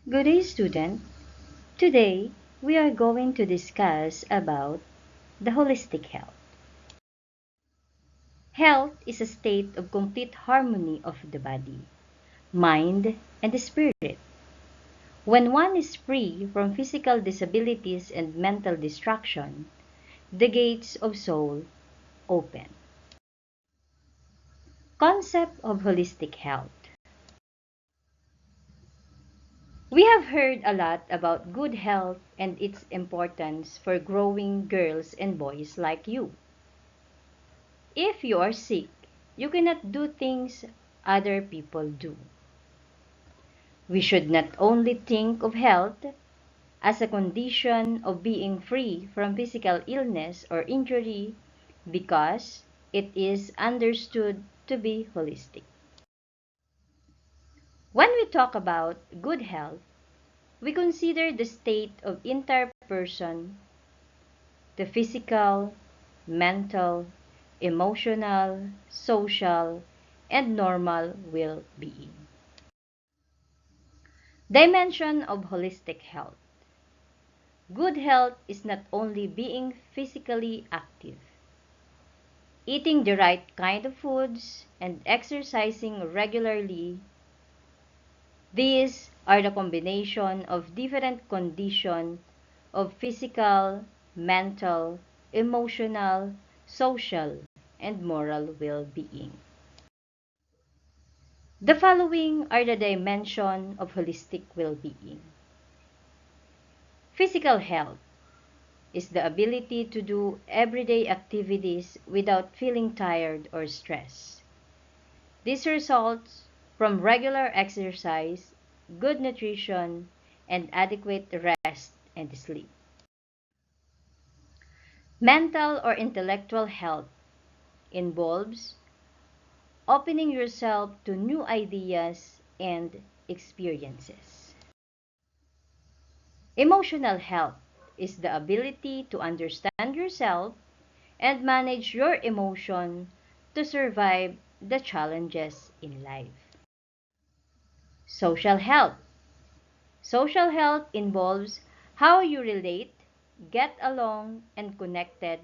Good day, student. Today, we are going to discuss about the holistic health. Health is a state of complete harmony of the body, mind, and the spirit. When one is free from physical disabilities and mental distraction, the gates of soul open. Concept of holistic health. We have heard a lot about good health and its importance for growing girls and boys like you. If you are sick, you cannot do things other people do. We should not only think of health as a condition of being free from physical illness or injury because it is understood to be holistic. When we talk about good health, we consider the state of entire person, the physical, mental, emotional, social, and normal well-being. Dimension of holistic health. Good health is not only being physically active. Eating the right kind of foods and exercising regularly, these are the combination of different conditions of physical, mental, emotional, social, and moral well-being. The following are the dimensions of holistic well-being. Physical health is the ability to do everyday activities without feeling tired or stressed. This results from regular exercise, good nutrition, and adequate rest and sleep. Mental or intellectual health involves opening yourself to new ideas and experiences. Emotional health is the ability to understand yourself and manage your emotion to survive the challenges in life. Social health. Social health involves how you relate, get along, and connected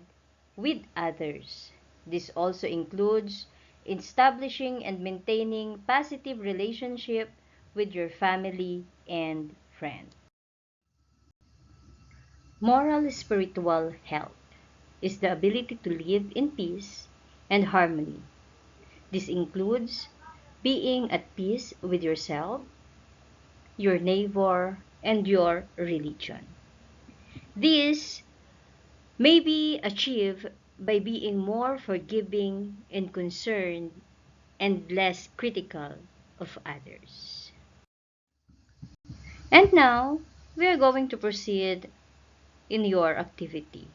with others. This also includes establishing and maintaining positive relationship with your family and friends. Moral spiritual health is the ability to live in peace and harmony. This includes being at peace with yourself, your neighbor, and your religion. This may be achieved by being more forgiving and concerned and less critical of others. And now, we are going to proceed in your activity.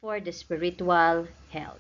For the spiritual health.